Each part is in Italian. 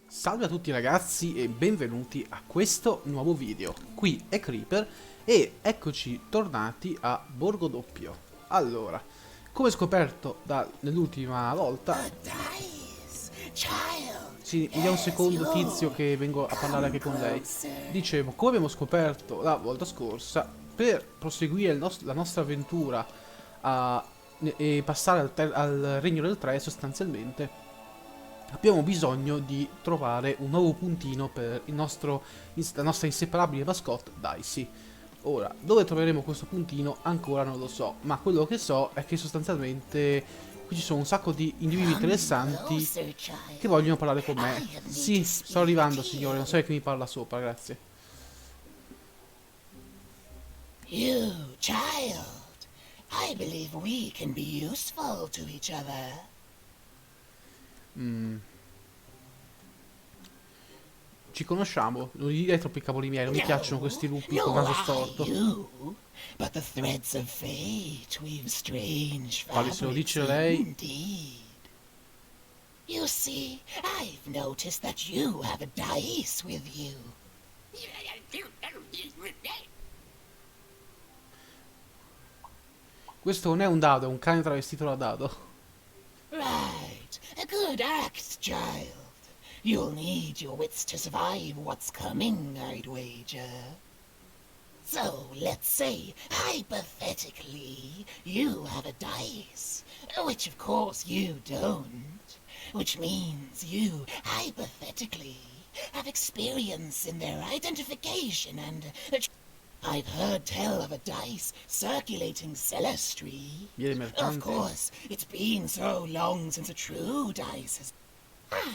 Salve a tutti ragazzi e benvenuti a questo nuovo video. Qui è Creeper e eccoci tornati a Borgo Doppio. Allora, come scoperto nell'ultima volta, sì, mi dia un secondo tizio che vengo a parlare anche con lei. Dicevo, come abbiamo scoperto la volta scorsa, per proseguire la nostra avventura e passare al regno del 3 sostanzialmente, abbiamo bisogno di trovare un nuovo puntino per la nostra inseparabile mascotte Dicey. Ora, dove troveremo questo puntino ancora non lo so, ma quello che so è che sostanzialmente qui ci sono un sacco di individui interessanti che vogliono parlare con me. Sì, sto arrivando signore, non so che mi parla sopra, grazie. You, child, I believe we can be useful to each other. Ci conosciamo, non gli direi troppi cavoli miei, non mi piacciono questi lupi con naso storto. You, but the threads of fate weave strange Quale se lo fabrics dice lei? indeed. You see, I've noticed that you have a dice with you. Questo non è un dado, è un cane travestito da dado. Right, a good act, child. You'll need your wits to survive what's coming, I'd wager. So, let's say, hypothetically, you have a dice, which of course you don't, which means you, hypothetically, have experience in their identification and... I've heard tell of a dice circulating Celestry. Of course, it's been so long since a true dice has...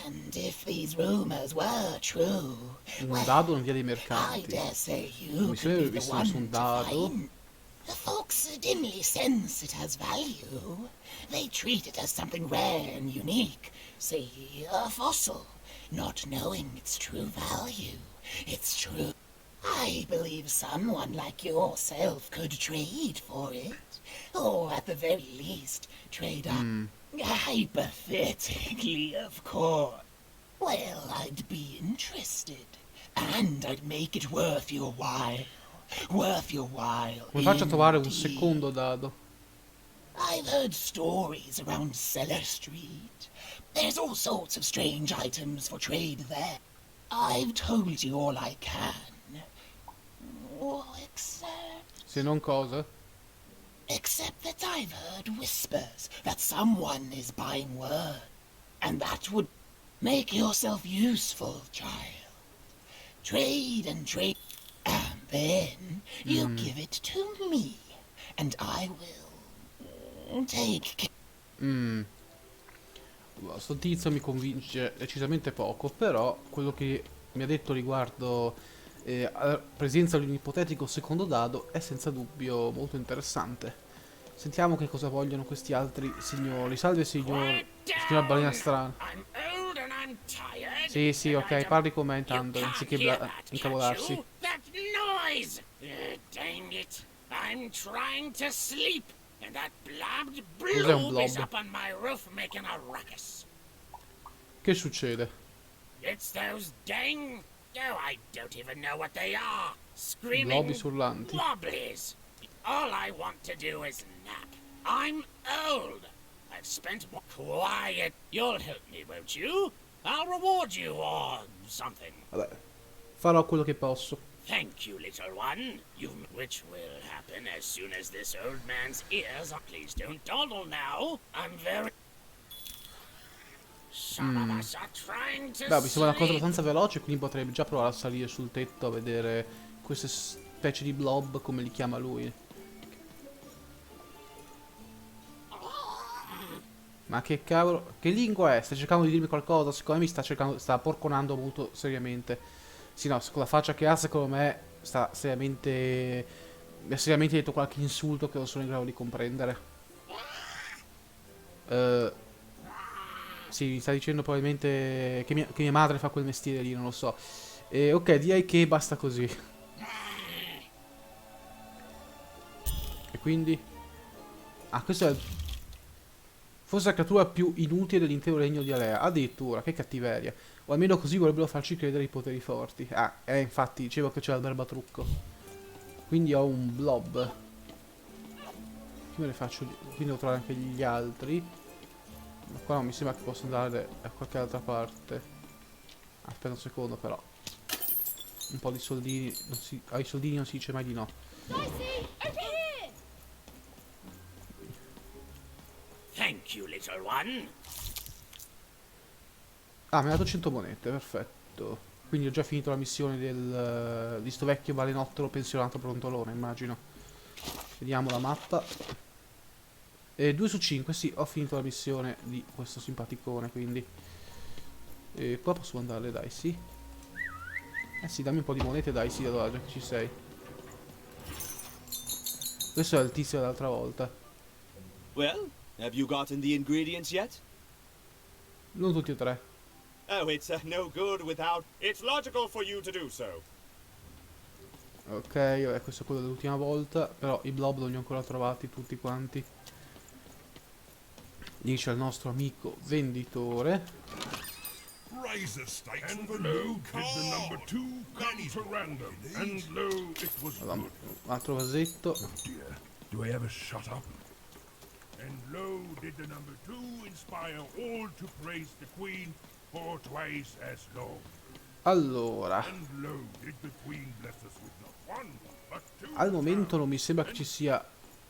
And if these rumors were true, Un dado in via dei I mercanti. dare say you Mi could sembra be di the visto one nessun to dado. find. The folks dimly sense it has value. They treat it as something rare and unique, say a fossil, not knowing its true value. It's true. I believe someone like yourself could trade for it, or at the very least, trade up. Hypothetically, of course. Well, I'd be interested, and I'd make it worth your while. Worth your while. Come faccio a trovare un indeed. secondo dado? I've heard stories around Cellar Street. There's all sorts of strange items for trade there. I've told you all I can. Oh, Se non cosa? except that I've heard whispers that someone is buying word. And that would make yourself useful, child. Trade and trade. And then you give it to me. And I will take care. Sto tizio mi convince decisamente poco, però quello che mi ha detto riguardo alla presenza di un ipotetico secondo dado è senza dubbio molto interessante. Sentiamo che cosa vogliono questi altri signori. Salve signor balena strana. Sì, sì, ok, parli con me intanto, anziché incavolarsi. That noise! Dang it! I'm trying to sleep, and that blabbed Cos'è un blob is blob? up on my roof making a ruckus. Che succede? It's those dang... Oh, I don't even know what they are. Screaming Blobby surlanti. wobblies. All I want to do is nap. I'm old. I've spent more... Quiet. You'll help me, won't you? I'll reward you or something. Vabbè, farò quello che posso. Thank you, little one. Which will happen as soon as this old man's ears are... Please don't dawdle now. I'm very... Some of us are trying to Beh, mi sembra una cosa sleep. abbastanza veloce, quindi potrei già provare a salire sul tetto a vedere queste specie di blob, come li chiama lui. Ma che cavolo, che lingua è? Sta cercando di dirmi qualcosa? Secondo me sta porconando molto seriamente. Sì, no, con la faccia che ha, secondo me, mi ha seriamente detto qualche insulto che non sono in grado di comprendere. Sì, mi sta dicendo probabilmente che mia madre fa quel mestiere lì, non lo so. Ok, direi che basta così. E quindi... Ah, questo è... Forse la creatura più inutile dell'intero regno di Alea. Addirittura, che cattiveria. O almeno così vorrebbero farci credere i poteri forti. Ah, infatti dicevo che c'era il barbatrucco. Quindi ho un blob. Come le faccio? Quindi devo trovare anche gli altri. Ma qua non mi sembra che possa andare da qualche altra parte. Aspetta un secondo però. Un po' di soldini. Ai soldini non si dice mai di no. Thank you, little one. Ah, mi ha dato 100 monete, perfetto. Quindi ho già finito la missione di sto vecchio balenottolo pensionato brontolone, immagino. Vediamo la mappa. E 2 su 5, sì, ho finito la missione di questo simpaticone, quindi. E qua posso andare, dai, sì. Eh sì, dammi un po' di monete, dai, sì, allora, già che ci sei. Questo è il tizio dell'altra volta. Well, have you gotten the ingredients yet? Non tutti e tre. Oh, it's no good without. It's logical for you to do so. Ok, vabbè, questo è quello dell'ultima volta. Però i blob non li ho ancora trovati tutti quanti. Lì c'è il nostro amico venditore. Razor stakes and lo did the number 2 come to random, and lo it was Allora, good. un altro vasetto. Oh dear, do I ever shut up? And lo did the number 2 inspire all to praise the queen for twice as long. Allora, And lo did the queen bless us with not one, but 2 al momento non mi sembra che ci sia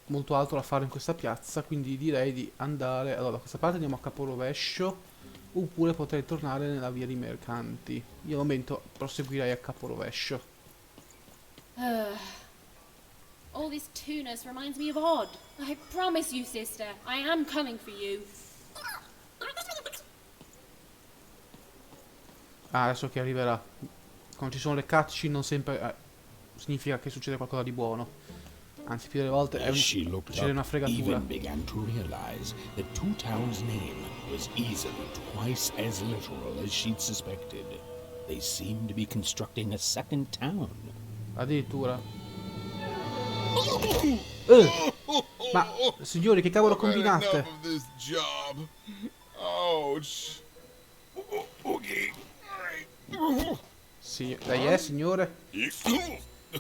molto altro da fare in questa piazza, quindi direi di andare. Allora, da questa parte andiamo a Caporovescio, oppure potrei tornare nella via dei mercanti. Io al momento proseguirei a Caporovescio. All this tunus reminds me of Odd. I promise you, sister, I am coming for you. Ah, adesso che arriverà. Quando ci sono le cutscene non sempre significa che succede qualcosa di buono. Anzi, più delle volte As she looked succede una up, fregatura. Even began to realize that Two Town's name was easily twice as literal as she'd suspected. They seemed to be constructing a second town. Addirittura. Ma signori, che cavolo combinate? Enough of this job. Ouch. Okay. Sì, lei è, signore?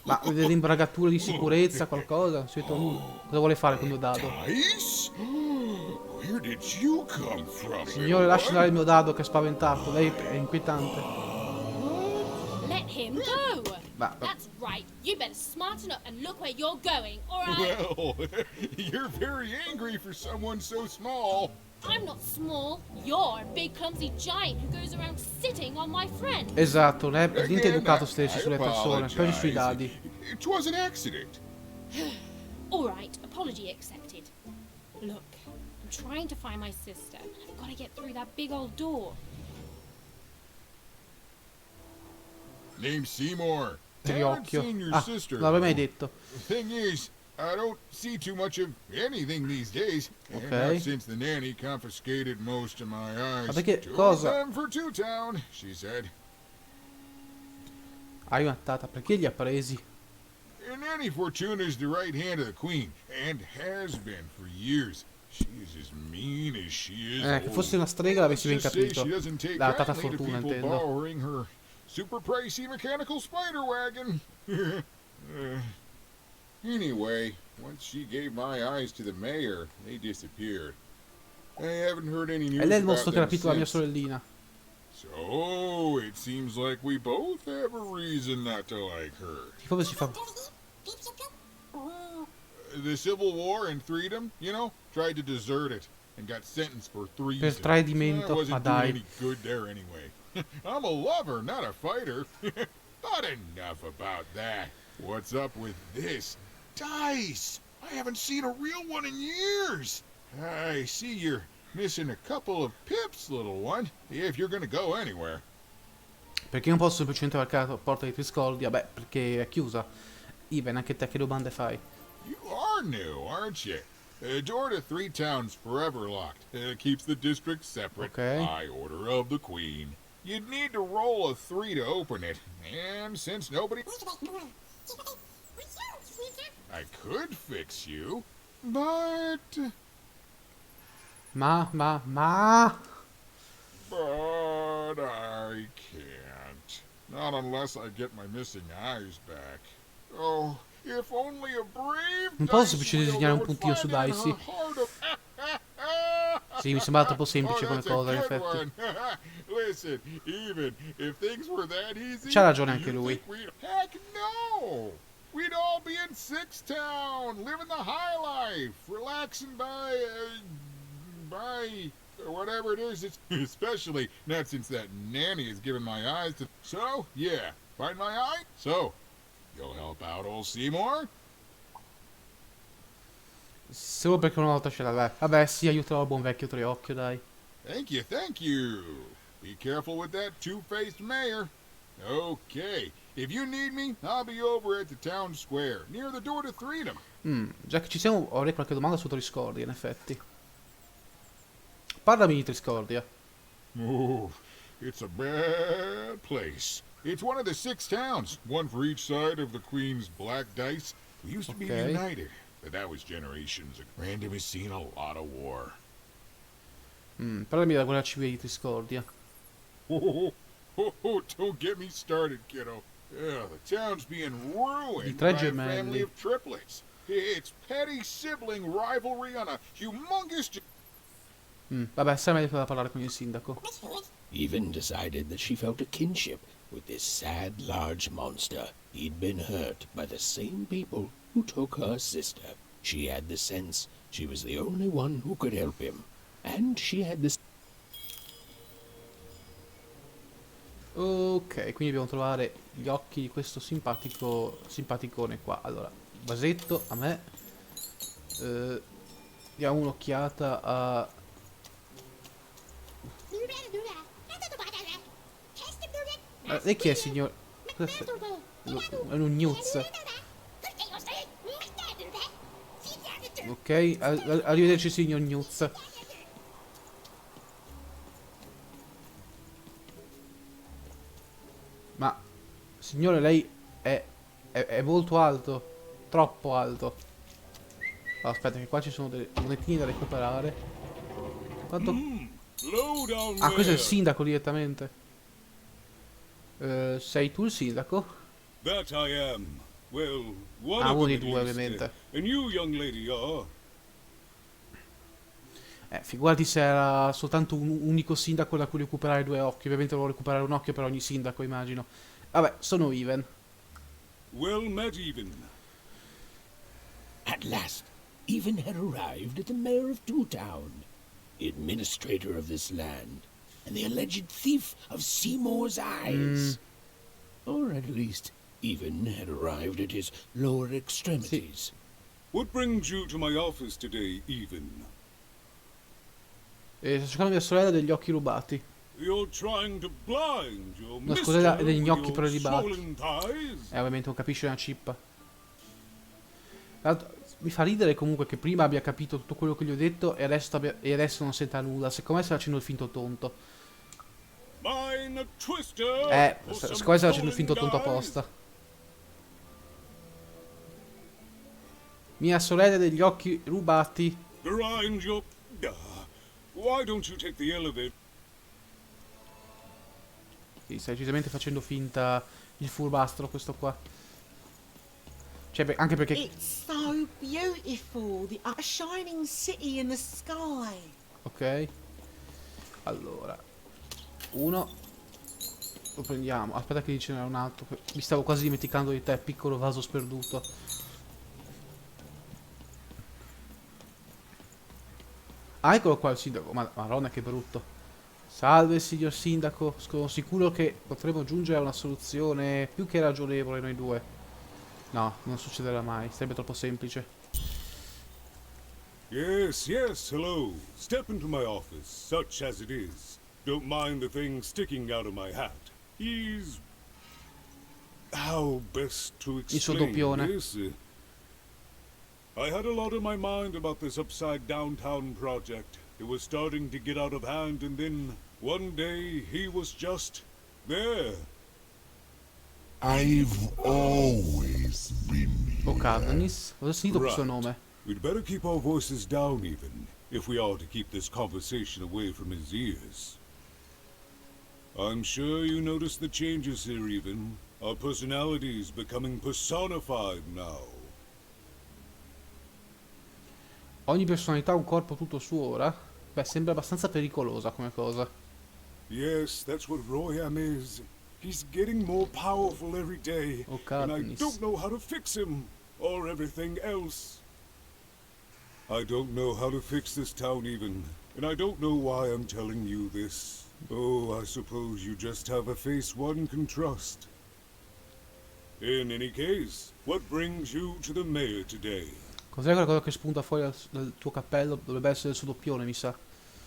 Ma delle imbragature di sicurezza, qualcosa? Non si vede nulla. Cosa vuole fare con il mio dado? Dice? Where did you come from? Signore, lasci andare il mio dado che è spaventato. Lei è inquietante. Let him go! Ma That's right. You better smarten up and look where you're going, alright? Well, you're very angry for someone so small. I'm not small. You're a big clumsy giant who goes around sitting on my friend. esatto, non è per niente Again, educato I stesso sulle persone, specie sui dadi. It was an accident. Alright, apology accepted. Look, I'm trying to find my sister. I've got to get through that big old door. Name's Seymour. Di Haven't occhio. seen your Ah, sister. non l'avevo mai though. detto. The thing is, I don't see too much of anything these days. And Okay. not since the nanny confiscated most of my eyes. Ma perché Too cosa? them for Two Town, she said. Hai mattata, perché li ha presi? And Nanny Fortuna's the right hand of the queen, and has been for years. She's as mean as she is Che old. fosse una strega l'avessi ben Let's just say capito. she doesn't take La tata kindly to Fortuna, people intendo. borrowing her super pricey mechanical spider wagon. Anyway, once she gave my eyes to the mayor, they disappeared. I haven't heard any news E lei è il about mostro che ha them rapito la mia since. sorellina. So, it seems like we both have a reason not to like her. Come si fa? The Civil War and Freedom, you know, tried to desert it and got sentenced for treason. Per tradimento, I wasn't ma doing dai. any good there anyway. I'm a lover, not a fighter. But enough about that. What's up with this? Dice! I haven't seen a real one in years. I see you're missing a couple of pips, little one, if you're gonna go anywhere. Perché non posso semplicemente varcare la porta di Triscoldi? Vabbè, perché è chiusa. Ivan, anche te che domande fai? You are new, aren't you? Door to Three Towns forever locked. Keeps the district separate. Okay. By order of the Queen. You'd need to roll a 3 to open it. And since nobody... I could fix you, but... Ma... But I can't. Not unless I get my missing eyes back. Oh, if only a brave Non posso dice semplicemente disegnare un puntino su Dicey. Sì, mi sembra troppo semplice come cosa, in effetti. Listen, even if things were that easy, C'ha ragione anche lui. Heck no! We'd all be in Six Town, living the high life, relaxing by whatever it is. It's especially not since that nanny has given my eyes to. So yeah, find my eye. So you'll help out old Seymour? Solo perché una volta ce l'aveva. Vabbè, sì, aiuterò il buon vecchio Triocchio, dai. Thank you, thank you. Be careful with that two-faced mayor. Okay, if you need me, I'll be over at the town square, near the door to Freedom. Già che ci siamo, avrei qualche domanda su Triscordia, in effetti. Parlami di Triscordia. Oh, it's a bad place. It's one of the 6 towns, one for each side of the Queen's black dice. We used to be Okay. united, but that was generations ago. Random has seen a lot of war. Parlami della guerra civile di Triscordia. Don't get me started, kiddo. Yeah, the town's being Di ruined tre by a gemelli. family of triplets. It's petty sibling rivalry on a humongous... Vabbè, sai meglio da parlare con il sindaco. Even decided that she felt a kinship with this sad, large monster. He'd been hurt by the same people who took her sister. She had the sense she was the only one who could help him. And she had this... Ok, quindi dobbiamo trovare gli occhi di questo simpaticone qua. Allora, vasetto a me. Diamo un'occhiata a... lei chi è, signor? È un gnuz. Ok, arrivederci, signor gnuz. Ma, signore, lei è molto alto. Troppo alto. Allora, aspetta, che qua ci sono delle monetine da recuperare. Quanto... Ah, questo è il sindaco direttamente. Sei tu il sindaco? That I am. Well, one Ah, of uno them dei at due, least, ovviamente. and you, young lady, are. Figurati se era soltanto un unico sindaco da cui recuperare 2 occhi. Ovviamente devo recuperare un occhio per ogni sindaco, immagino. Vabbè, sono Even. Well met, even. At last, Even had arrived at the mayor of Two Town, the administrator of this land, and the alleged thief of Seymour's eyes. Or at least, Even had arrived at his lower extremities. What brings you to my office today, even? Sto cercando mia sorella degli occhi rubati. You're trying to blind your No, scusate, mister degli with gnocchi your prelibati. swollen thighs? Ovviamente non capisce una cippa. Tra l'altro, mi fa ridere comunque che prima abbia capito tutto quello che gli ho detto e adesso non senta nulla. Secondo me sta facendo il finto tonto. Mine a twister for some Secondo me sta facendo il finto swollen tonto thighs? apposta. Mia sorella degli occhi rubati. Grind your... Why don't you take the elevator? Sì, sta decisamente facendo finta il furbastro questo qua. Cioè, anche perché... It's so beautiful, a shining city in the sky. Ok. Allora. Uno. Lo prendiamo. Aspetta che ce n'era un altro. Mi stavo quasi dimenticando di te, piccolo vaso sperduto. Ah, eccolo qua il sindaco. Madonna, che brutto. Salve, signor sindaco. Sono sicuro che potremo giungere a una soluzione più che ragionevole noi due. No, non succederà mai. Sarebbe troppo semplice. Yes, yes, hello. Step into my office, such as it is. Don't mind the thing sticking out of my hat. He's... How best to Il suo explain doppione. this? I had a lot on my mind about this upside downtown project. It was starting to get out of hand, and then one day he was just there. I've always been here. Ocadnis? Ho sentito questo nome. We'd better keep our voices down, even, if we are to keep this conversation away from his ears. I'm sure you noticed the changes here even. Our personalities becoming personified now. Ogni personalità ha un corpo tutto suo ora? Beh, sembra abbastanza pericolosa come cosa. Yes, that's what Royam is. He's getting more powerful every day, and I Ocadnis. don't know how to fix him, or everything else. I don't know how to fix this town even, and I don't know why I'm telling you this. Oh, I suppose you just have a face one can trust. In any case, what brings you to the mayor today? Cos'è quella cosa che spunta fuori dal tuo cappello? Dovrebbe essere il suo doppione, mi sa.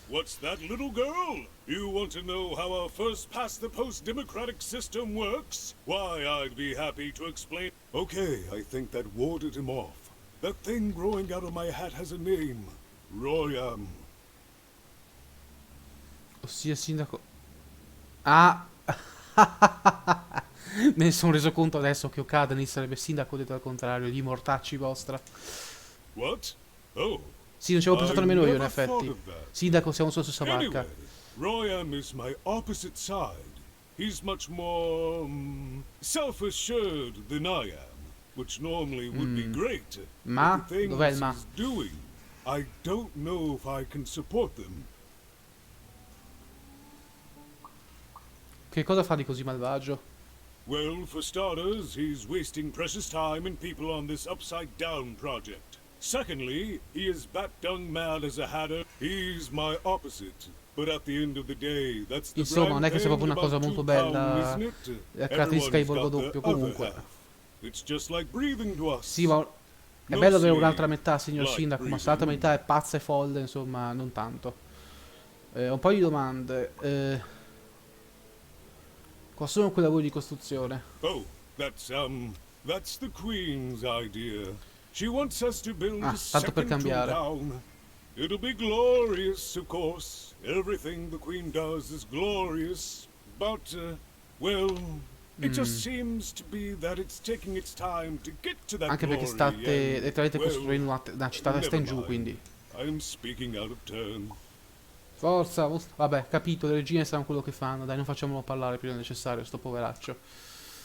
What's that, little girl? You want to know how our first past the post democratic system works? Why, I'd be happy to explain. Okay, I think that warded him off. That thing growing out of my hat has a name. Royam. Ossia sindaco... Ah! Me ne sono reso conto adesso che Ocadnis sarebbe sindaco detto al contrario, gli mortacci vostra. What? Oh. Sì, non ci avevo pensato I nemmeno io in never thought effetti. of that. Sindaco, siamo sulla stessa barca. Anyway, Royam is my opposite side. He's much more self-assured than I am, which normally would be great. Ma? But the things Dov'è il ma? he's doing, I don't know if I can support them. Che cosa fa di così malvagio? Well, for starters, he's wasting precious time and people on this upside-down project. Secondly, he is bat-dung mad as a hatter. He's my opposite. But at the end of the day, that's the Insomma, non è che sia grand proprio una cosa thing molto about bella town, isn't it? la caratteristica di Borgo Everyone's Doppio, got their comunque. other half. It's just like breathing to us. Sì, ma è No bello avere sleep, un'altra metà, signor like sindaco, ma se breathing. l'altra metà è pazza e folle, insomma, non tanto. Un paio di domande. Cosa sono quei lavori di costruzione? Oh, that's the Queen's idea. She wants us to build Ah, a tanto per second cambiare. town. It'll be glorious, of course. Everything the Queen does is glorious. But, well, it just seems to be that it's taking its time to get to that Anche perché glory, state and, letteralmente well, costruendo una città testa in giù, never mind. quindi. I'm speaking out of turn. Forza, vabbè, capito, le regine sanno quello che fanno, dai, non facciamolo parlare più del necessario, sto poveraccio.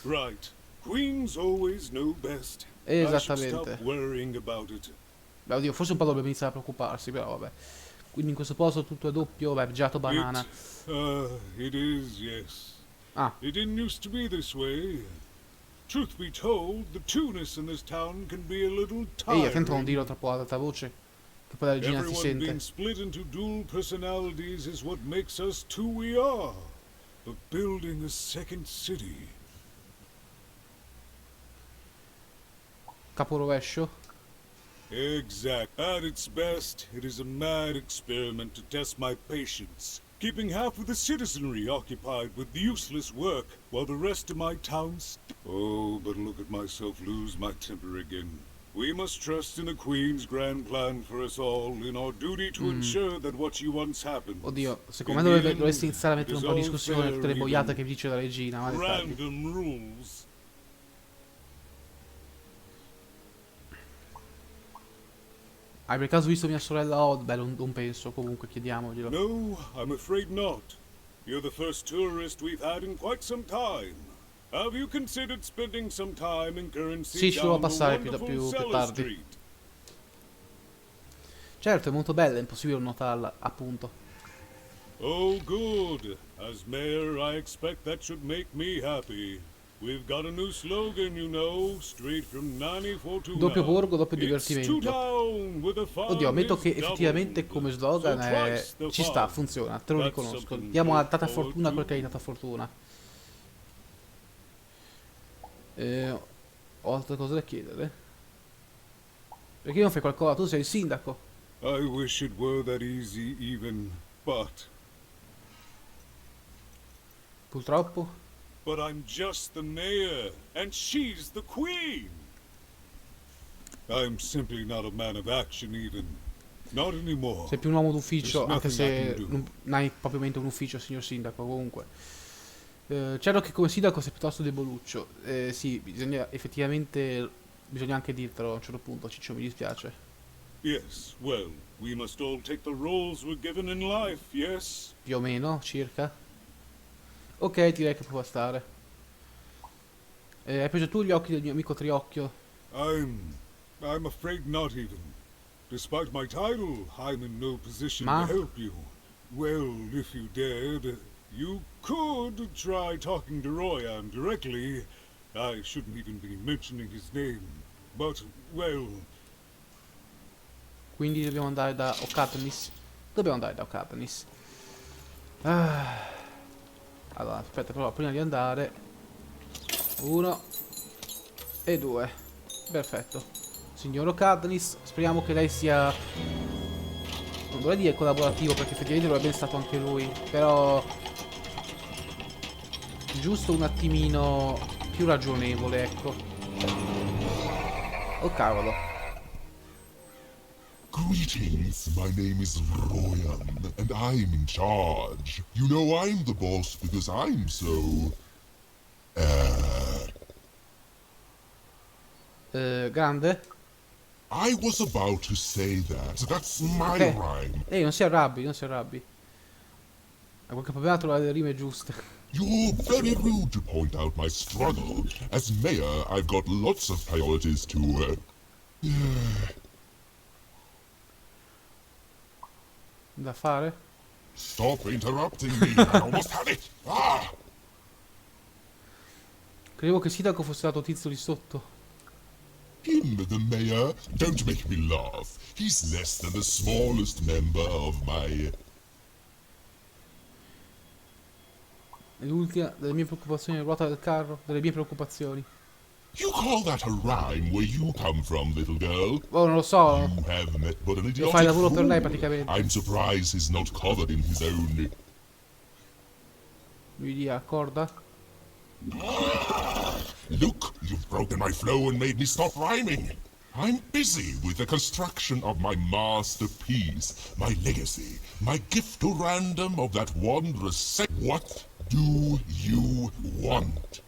Right. Queens always know best. I should Esattamente. stop worrying about it. Beh, oddio, forse un po' dovrebbe iniziare a preoccuparsi, però vabbè. Quindi in questo posto tutto è doppio, beh, gelato banana. It is, yes. Ah, It didn't used to be this way. Truth be told, the two-ness in this town can be a little ehi, attento a non tiring. dirlo troppo ad alta voce, che poi la regina si Everyone being sente. split into dual personalities is what makes us two we are. But building a second city. Caporovescio? Exact. At its best, it is a mad experiment to test my patience, keeping half of the citizenry occupied with useless work, while the rest of my towns... Oh, but look at myself lose my temper again. We must trust in the Queen's grand plan for us all, in our duty to ensure that what she wants happens. Oddio, secondo In me the dovrebbe, end, dovresti iniziare a it mettere un is po' in all discussione fair tutte le even. boiate che dice la regina, ma dettagli. Random rules. Hai per caso visto mia sorella Odd? Beh, non penso, comunque chiediamoglielo. No, I'm afraid not. You're the first tourist we've had in quite some time. Have you considered spending some time in currency Sì, ci dovrò down the passare wonderful più Cellar tardi. Street? Certo, è molto bella, è impossibile non notarla, appunto. Oh, good. As mayor, I expect that should make me happy. We've got a new slogan, you know, straight from 9429. Doppio borgo, doppio It's divertimento. two-town with the fun Oddio, ammetto is che effettivamente doubled. come slogan So twice the ci sta, fun. funziona, te lo That's riconosco. something Diamo to a look data forward fortuna to. quel che è data fortuna. Ho altre cose da chiedere. Perché non fai qualcosa? Tu sei il sindaco. I wish it were that easy even, but Purtroppo. I'm just the mayor, and she's the queen. I'm simply not a man of action even. Not anymore. Sei più un uomo d'ufficio, There's anche nothing I se can do. non hai propriamente un ufficio, signor sindaco, comunque. Certo che come sindaco sei piuttosto deboluccio. Sì, bisogna effettivamente... Bisogna anche dirtelo a un certo punto, Ciccio, mi dispiace. Yes, well, we must all take the roles we're given in life, yes? Più o meno, circa. Ok, direi che può stare. Hai preso tu gli occhi del mio amico Triocchio? I'm afraid not even. Despite my title, I'm in no position Ma? to help you. Well, if you dared, you could try talking to Royan directly. I shouldn't even be mentioning his name. But, well... Quindi dobbiamo andare da Ocadnis. Dobbiamo andare da Ocadnis. Ah. Allora, aspetta, però prima di andare 1 e 2. Perfetto. Signor Ocadnis, speriamo che lei sia, non dovrei dire collaborativo perché effettivamente lo è ben stato anche lui, però giusto un attimino più ragionevole, ecco. Oh cavolo. Greetings, my name is Royan, and I'm in charge. You know I'm the boss because I'm so... Grande? I was about to say that. That's my Ok. rhyme. Ehi, non si arrabbi, non si arrabbi. Ha qualche problema a trovare le rime giuste. You're very rude to point out my struggle. As mayor, I've got lots of priorities to... Da fare? Stop interrupting me. I almost had it. Ah! Credevo che Sindaco fosse stato tizio di sotto. Him, the mayor? Don't make me laugh. He's less than the smallest member of my... È l'ultima delle mie preoccupazioni, ruota del carro, delle mie preoccupazioni. You call that a rhyme where you come from, little girl? Oh, non lo so. You have met but an Lo idiotic fai lavoro per lei fool. praticamente. I'm surprised he's not covered in his own... Lui dia corda. Look, you've broken my flow and made me stop rhyming. I'm busy with the construction of my masterpiece, my legacy, my gift to random of that wondrous set. What do you want?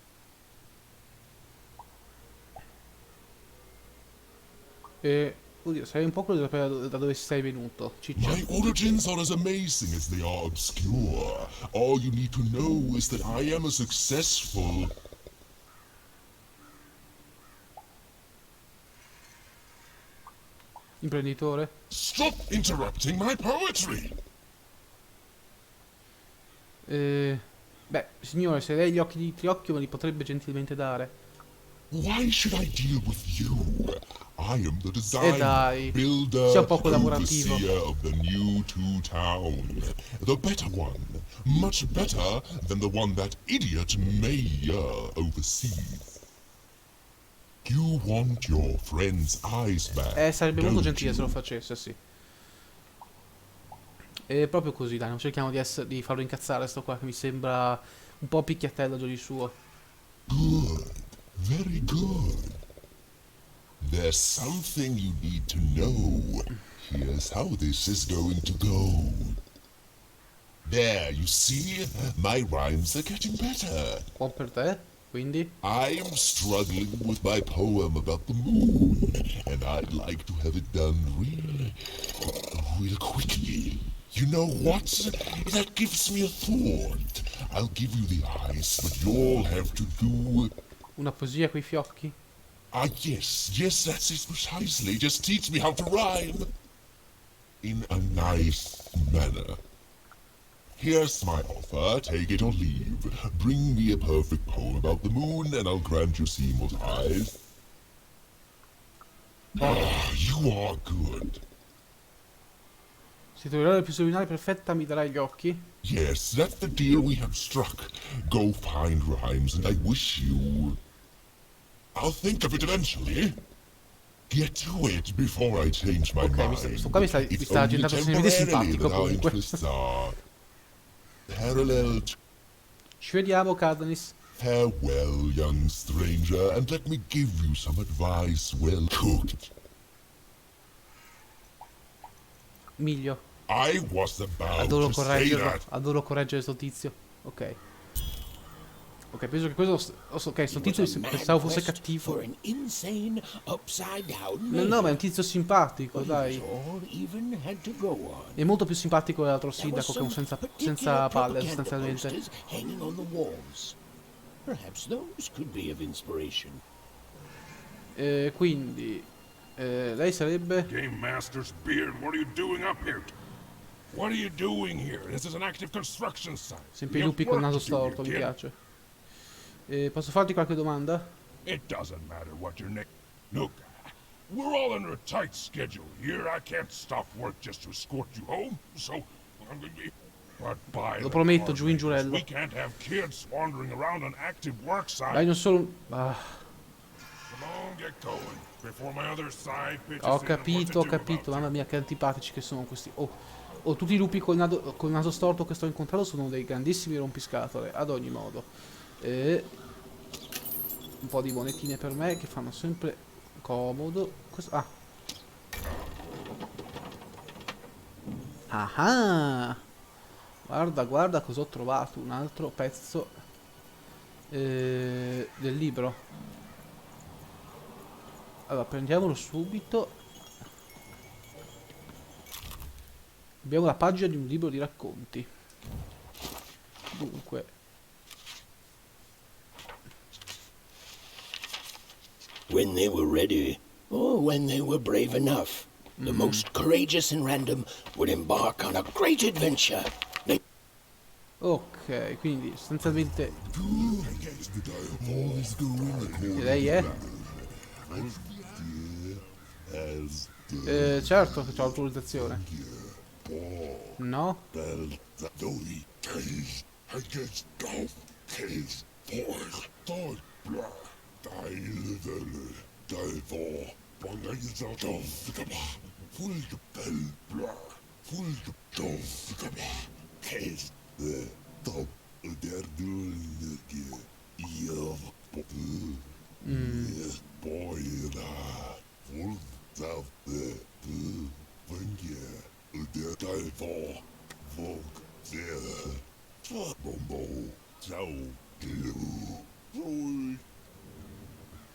Oddio, sai un po' quello da dove sei venuto, ciccia. My origins are as amazing as they are obscure. All you need to know is that I am a successful... Imprenditore? Stop interrupting my poetry! Beh, signore, se lei gli occhi di Triocchio me li potrebbe gentilmente dare. Why should I deal with you? I am the designer, dai, builder, sia un po' collaborativo. overseer of the new town. The better one. Much better than the one that idiot mayor oversees. You want your friend's eyes back, Sarebbe molto don't gentile you? se lo facesse, sì. È proprio così, dai, non cerchiamo di farlo incazzare sto qua, che mi sembra un po' picchiatello giù di suo. Good. Very good. There's something you need to know. Here's how this is going to go. There, you see? My rhymes are getting better. Buon per te, quindi? I'm struggling with my poem about the moon, and I'd like to have it done real quickly. You know what? That gives me a thought. I'll give you the eyes, but you'll have to do... Una poesia coi fiocchi? Ah, yes, that's it precisely. Just teach me how to rhyme. In a nice manner. Here's my offer, take it or leave. Bring me a perfect poem about the moon, and I'll grant you Seymour's eyes. Ah, you are good. Se troverai la più perfetta mi darai gli occhi? Yes, that's the deal we have struck. Go find rhymes, and I wish you... I'll think of it eventually. Get to it before I change my mind. Sto qua mi sta It's aggendando only seriamente temporarily simpatico that our comunque. interests are parallel. Ci vediamo, Ocadnis. Farewell, young stranger, and let me give you some advice well cooked. Miglio. I was about to say that. Adoro correggere sto tizio. Ok. Ok, penso che questo... Ok, sto tizio pensavo fosse cattivo. For an insane, upside-down No, ma è un tizio simpatico, dai. all even had to go on. È molto più simpatico dell'altro There were sindaco, che è un some senza particular palle, propaganda sostanzialmente. posters hanging on the walls. Perhaps those could be of inspiration. Quindi... lei sarebbe... Game Master's beard, what are you doing up here? What are you doing here? This is an active construction site. Sempre i You lupi have col work naso to do, storto, mi kid. piace. Posso farti qualche domanda? It doesn't matter what your name. Look, we're all under a tight schedule here. I can't stop work just to escort you home. So, but by Lo the prometto, giù in carmakers, giurello. we can't have kids wandering around an active work site. Dai, non solo... Ah, Come on, get going before my other side pitches ho in on what capito, to ho do capito. about Mamma mia, che antipatici che sono questi. Oh, tutti i lupi col naso storto che sto incontrando sono dei grandissimi rompiscatole. Ad ogni modo. Un po' di monetine per me che fanno sempre comodo. Ah. Guarda cosa ho trovato. Un altro pezzo del libro. Allora, prendiamolo subito. Abbiamo la pagina di un libro di racconti. Dunque, When they were ready, or when they were brave enough, the most courageous and random would embark on a great adventure. They ok, quindi sostanzialmente lei è? Certo che ho l'autorizzazione. No?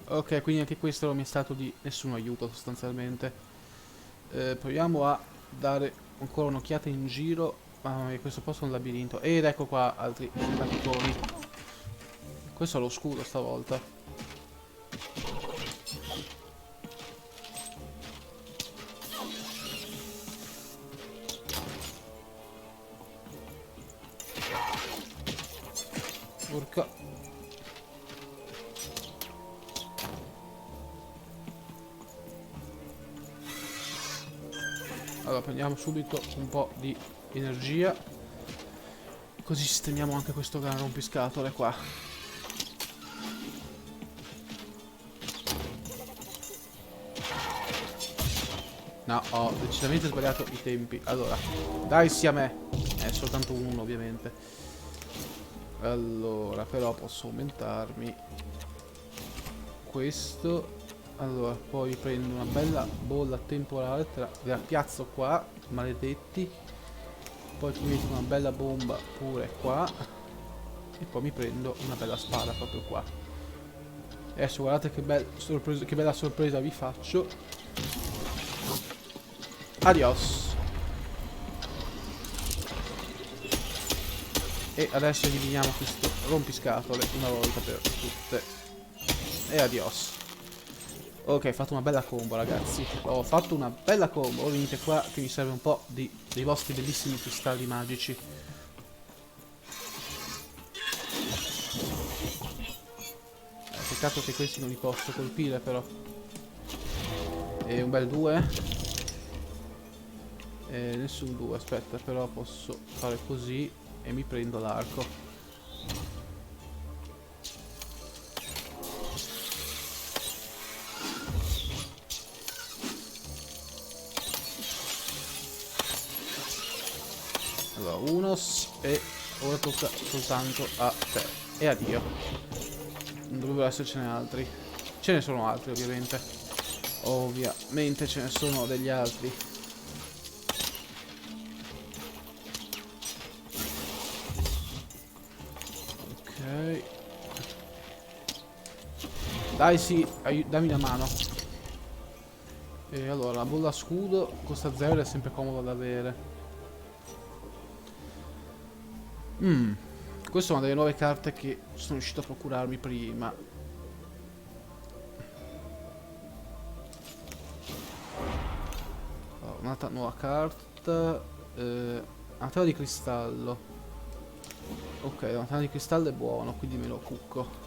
Ok, quindi anche questo non mi è stato di nessun aiuto sostanzialmente. Proviamo a dare ancora un'occhiata in giro. Mamma mia, questo posto è un labirinto. Ed ecco qua altri simpaticoni. Questo è lo scudo stavolta. Urca. Allora prendiamo subito un po' di energia, così sistemiamo anche questo gran rompiscatole qua. No, ho decisamente sbagliato i tempi. Allora, dai sia me. È soltanto uno ovviamente. Allora, però posso aumentarmi questo. Allora, poi prendo una bella bolla temporale, la piazzo qua, maledetti. Poi ci metto una bella bomba pure qua. E poi mi prendo una bella spada proprio qua. Adesso guardate che bella sorpresa vi faccio. Adios. E adesso eliminiamo questo rompiscatole una volta per tutte. E adios. Ok, ho fatto una bella combo, ragazzi. Ho fatto una bella combo. Ora venite qua che mi serve un po' dei vostri bellissimi cristalli magici. Peccato che questi non li posso colpire, però. E un bel 2. Nessun 2, aspetta, però posso fare così e mi prendo l'arco. Allora, e ora tocca soltanto a te. E addio. Non dovrebbero essercene altri. Ce ne sono altri, ovviamente. Ovviamente ce ne sono degli altri. Ok. Dai, sì, dammi una mano. E allora, la bolla scudo costa 0 ed è sempre comodo da avere. Questa è una delle nuove carte che sono riuscito a procurarmi prima. Allora, un'altra nuova carta. Antenna di cristallo. Ok, l'antenna di cristallo è buono, quindi me lo cucco.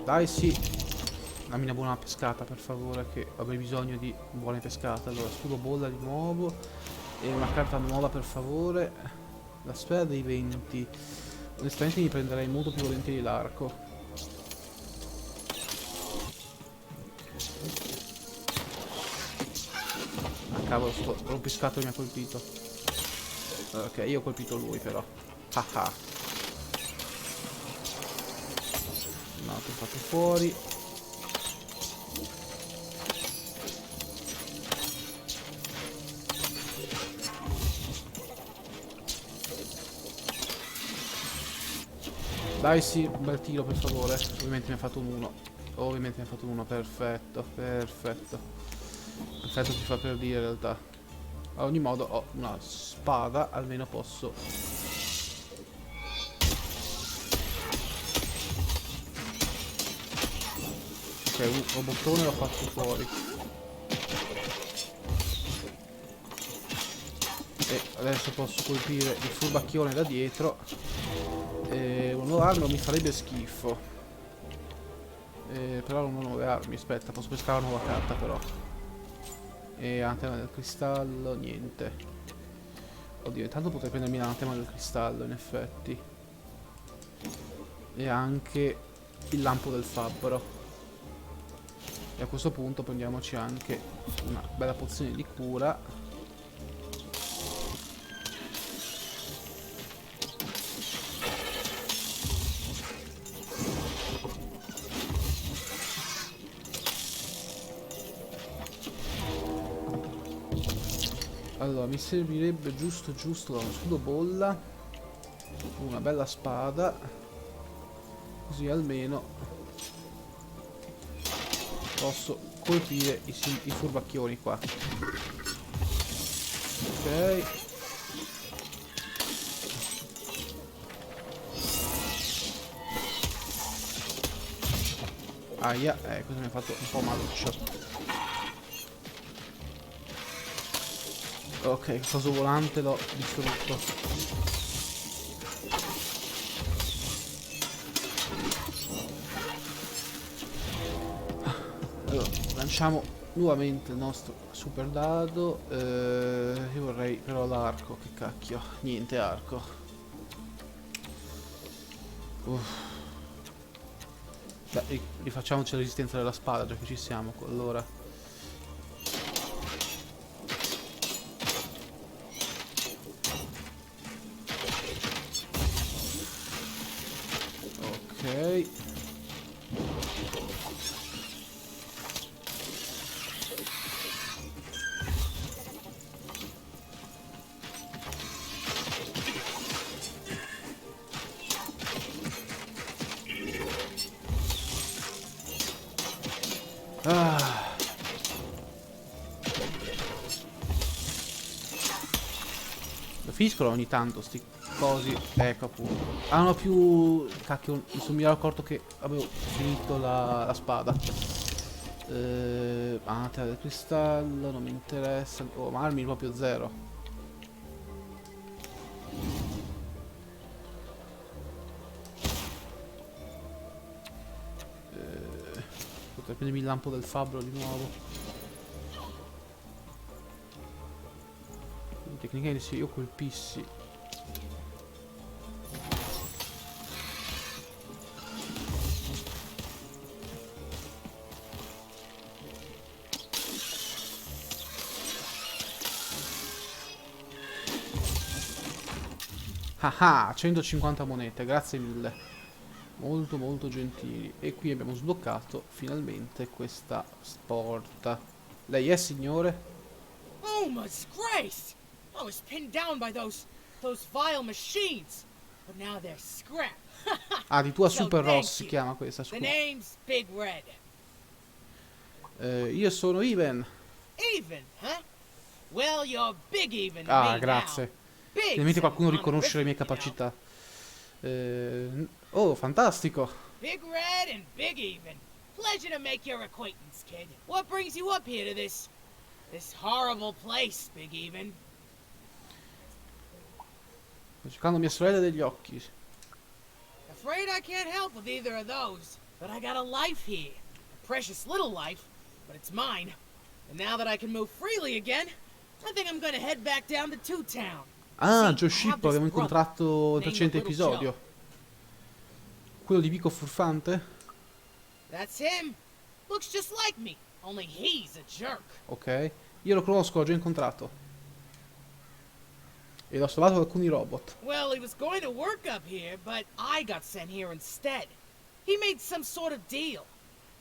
Dai, sì. Dammi una buona pescata, per favore, che avrei bisogno di buone pescate. Allora, scudo bolla di nuovo. E una carta nuova, per favore. La sfera dei venti. Onestamente mi prenderei molto più volentieri l'arco. Ah, cavolo, l'ho pescato e mi ha colpito. Ok, io ho colpito lui, però. Haha. No, ti ho fatto fuori. Dai, sì, un bel tiro, per favore. Ovviamente mi ha fatto un 1. Ovviamente mi ha fatto un 1, perfetto, perfetto. Perfetto si fa per dire in realtà. A ogni modo ho una spada, almeno posso. Ok, un robottone l'ho fatto fuori. E adesso posso colpire il furbacchione da dietro. E una nuova arma mi farebbe schifo. Però non ho nuove armi, aspetta, posso pescare una nuova carta però. E antenna del cristallo, niente. Oddio, intanto potrei prendermi l'antenna del cristallo in effetti. E anche il lampo del fabbro. E a questo punto prendiamoci anche una bella pozione di cura. Allora, mi servirebbe giusto uno scudo bolla, una bella spada, così almeno posso colpire i furbacchioni qua. Ok. Aia, questo mi ha fatto un po' maluccio. Ok, il coso volante l'ho distrutto. Allora, lanciamo nuovamente il nostro super dado. Io vorrei però l'arco, che cacchio. Niente arco. Beh, rifacciamoci la resistenza della spada, già che ci siamo, allora. Ok. Finiscono ogni tanto sti cosi. Ecco appunto. Ah, non ho più. Cacchio, mi ero accorto che avevo finito la spada. Terra del cristallo, non mi interessa. Oh, ma armi proprio zero. Potrei prendermi il lampo del fabbro di nuovo. Tecnicamente se io colpissi Ah, 150 monete, grazie mille. Molto molto gentili. E qui abbiamo sbloccato finalmente questa porta. Lei è signore? Oh, my disgrace! I was pinned down by those vile machines, but now they're scrap. Ah, di tua So Super thank Ross si you. chiama questa, The scusa. name's Big Red. Io sono Ivan. Even, huh? Well, you're big even to Ah, me grazie. now. Big Finalmente qualcuno sounds riconosce le mie honorific, you capacità. Oh, fantastico. know. Big Red and Big Even. Pleasure to make your acquaintance, kid. What brings you up here to this horrible place, Big Even? Sto cercando mia sorella degli occhi. Afraid I can't help with either of those, but I got a life here. A precious little life, but it's mine. And now that I can move freely again, I think I'm gonna head back down to Two Town. Ah, See, Joe I have Ship, this l'abbiamo brother incontrato nel named precedente Little episodio. Quello di Vico Furfante? That's him. Looks just like me, only he's a jerk. Ok. Io lo conosco, l'ho già incontrato. E l'ho salvato da alcuni robot. Well, he was going to work up here, but I got sent here instead. He made some sort of deal.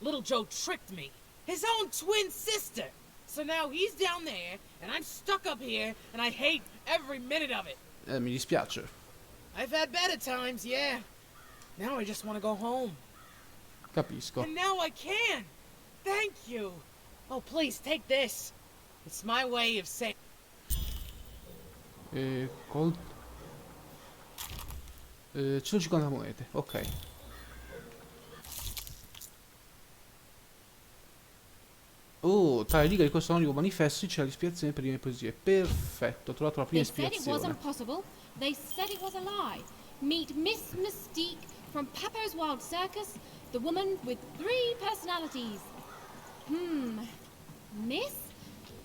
Little Joe tricked me. His own twin sister. So now he's down there, and I'm stuck up here, and I hate every minute of it. Mi dispiace. I've had better times, yeah. Now I just want to go home. Capisco. And now I can. Thank you. Oh, please, take this. It's my way of saying... Col... 150 monete, ok. Oh, tra le righe di questo anonimo manifesto c'è l'ispirazione per le mie poesie. Perfetto, ho trovato la prima They said it ispirazione. wasn't possible. They said it was a lie. Meet Miss Mystique from Papo's Wild Circus, the woman with 3 personalities. Miss?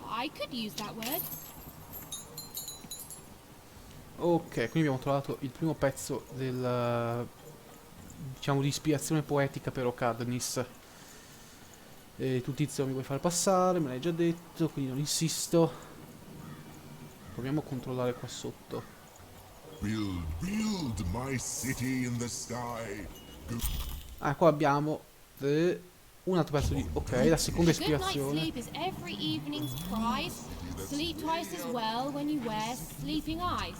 I could use that word. Ok, quindi abbiamo trovato il primo pezzo del... diciamo di ispirazione poetica per Ocadnis. E tu tizio mi vuoi far passare, me l'hai già detto, quindi non insisto. Proviamo a controllare qua sotto. Build, build my city in the sky. Ah, qua abbiamo un altro pezzo di... Ok, la seconda A good night's ispirazione. sleep is every evening's prize. Sleep twice as well when you wear sleeping eyes.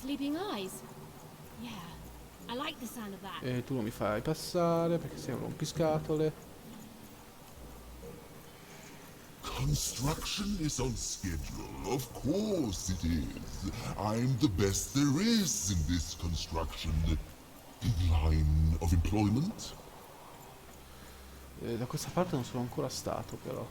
Sleeping eyes? Yeah, I like the sound of that. E tu non mi fai passare perché sei un rompiscatole. Construction is on schedule. Of course it is. I'm the best there is in this construction line of employment. Da questa parte non sono ancora stato, però.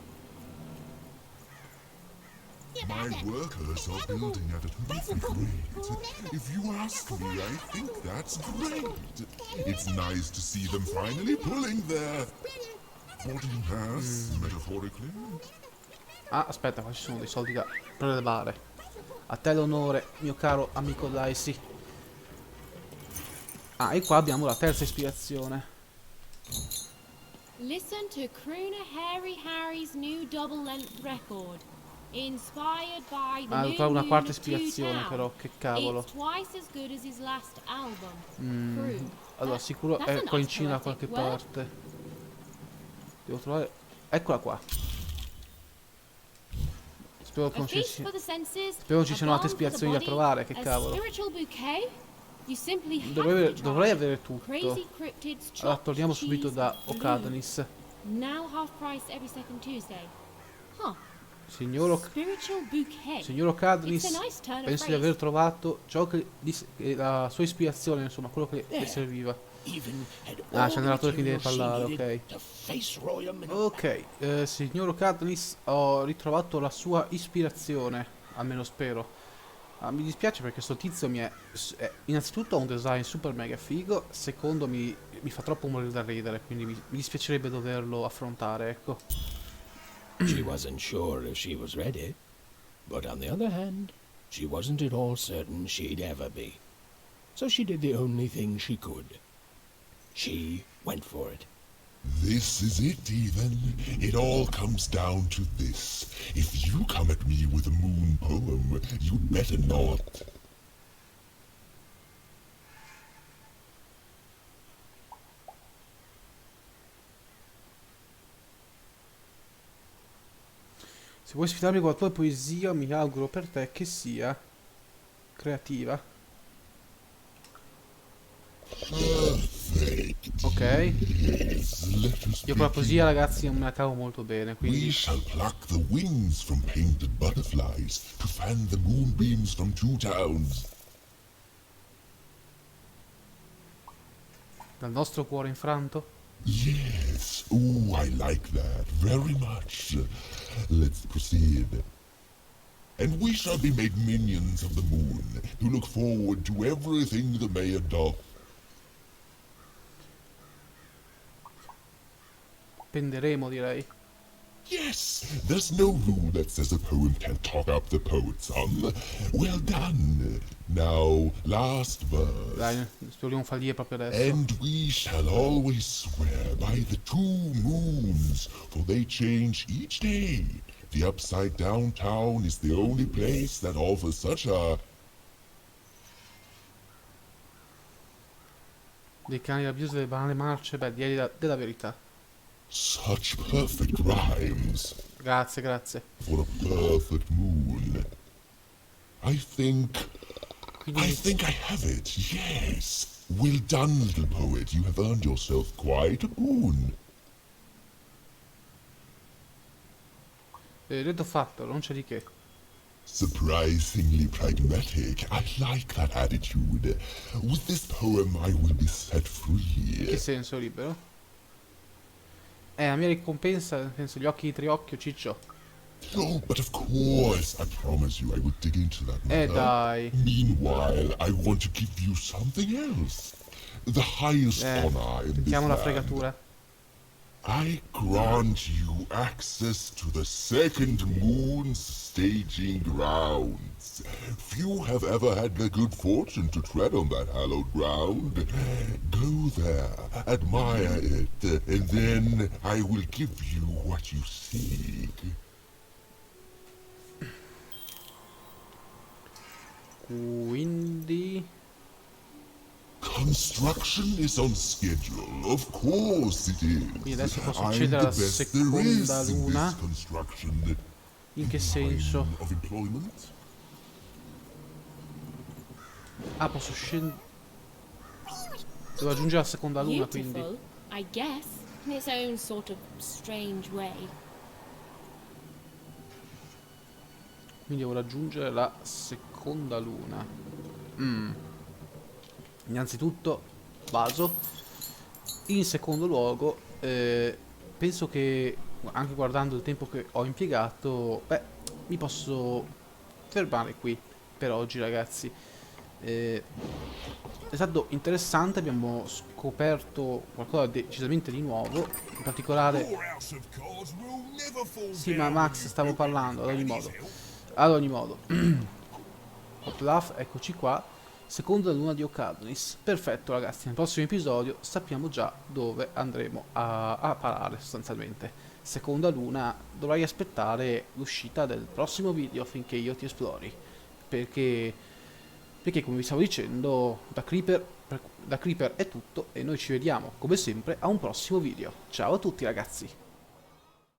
My workers are building at a terrific rate. If you ask me, I think that's great. It's nice to see them finally pulling their boarding pass, metaphorically. Ah, aspetta, qua ci sono dei soldi da prelevare. A te l'onore, mio caro amico Dicey. Ah, e qua abbiamo la terza ispirazione. Listen to Crooner Harry Harry's new double-length record. Inspired by the Ah, new devo trovare una quarta moon of ispirazione, Two però, Town. che cavolo. It's twice as good as his last album. Crew. Allora, sicuro That's a è nice qua in Cina da poetic qualche word. parte. Devo trovare... Eccola qua. Spero che A non ci feast sia... for the senses. Spero ci a siano altre balm for the ispirazioni da body, trovare, che a cavolo. spiritual bouquet. You simply have to try. Dovrei avere tutto. Crazy cryptids, Allora, chopped torniamo subito cheese, da blue. Ocadnis. Now half price every second Tuesday. Huh. Signor Spiritual bouquet. Signor Ocadnis, It's a nice turn of penso di phrase. aver trovato ciò che la sua ispirazione, insomma, quello che le serviva. Even had Ah, all c'è the un narratore che deve materials she parlare, needed ok. to face Royal Ok, signor Ocadnis, ho ritrovato la sua ispirazione, almeno spero. Ah, mi dispiace perché sto tizio innanzitutto ha un design super mega figo, secondo mi fa troppo morire da ridere, quindi mi dispiacerebbe doverlo affrontare, ecco. She wasn't sure if she was ready, but on the other hand, she wasn't at all certain she'd ever be. So she did the only thing she could. She went for it. This is it, even. It all comes down to this. If you come at me with a moon poem, you'd better not. vuoi sfidarmi con la tua poesia, mi auguro per te che sia creativa. Ok. Io con la poesia, ragazzi, non me la cavo molto bene, We quindi... shall pluck the wings from painted butterflies to fan the moonbeams from 2 towns. Dal nostro cuore infranto? Yes, ooh, I like that very much. Let's proceed. And we shall be made minions of the moon, who look forward to everything the mayor doth. Penderemo, direi. Yes, there's no rule that says a poem can't talk up the poet some. Well done. Now, last verse. Dai, speriamo fallire proprio adesso. And we shall always swear by the 2 moons, for they change each day. The upside down town is the only place that offers such a... Dei cani rabiosi, delle banane marce, beh, direi della verità. such perfect rhymes. Grazie, grazie. For a perfect moon. I think I have it, yes. Well done, little poet. You have earned yourself quite a boon. Detto fatto, non c'è di che. Surprisingly pragmatic. I like that attitude. With this poem I will be set free. In che senso libero? La mia ricompensa, nel senso, gli occhi di Triocchio, ciccio. Oh, but of course, I promise you I would dig into that matter. Dai. Meanwhile, I want to give you something else. The highest honor in this Mettiamo la land. fregatura. I grant you access to the second moon's staging grounds. Few have ever had the good fortune to tread on that hallowed ground. Go there, admire it, and then I will give you what you seek. Quindi... Construction is on schedule, of course it is. Quindi adesso posso I'm accedere the alla best there is seconda in luna. this construction. In che senso? Of employment? Ah, posso scendere... Devo aggiungere la seconda luna, quindi. Beautiful, I guess, in its own sort of strange way. Quindi devo raggiungere la seconda luna. Innanzitutto vaso. In secondo luogo penso che anche guardando il tempo che ho impiegato, beh, mi posso fermare qui per oggi, ragazzi. È stato interessante, abbiamo scoperto qualcosa decisamente di nuovo, in particolare... Sì, ma Max, stavo parlando, ad ogni modo. Hoplaf, eccoci qua. Seconda luna di Ocadnis. Perfetto, ragazzi, nel prossimo episodio sappiamo già dove andremo a parare, sostanzialmente. Seconda luna, dovrai aspettare l'uscita del prossimo video affinché io ti esplori. Perché come vi stavo dicendo, da Creeper è tutto e noi ci vediamo, come sempre, a un prossimo video. Ciao a tutti, ragazzi!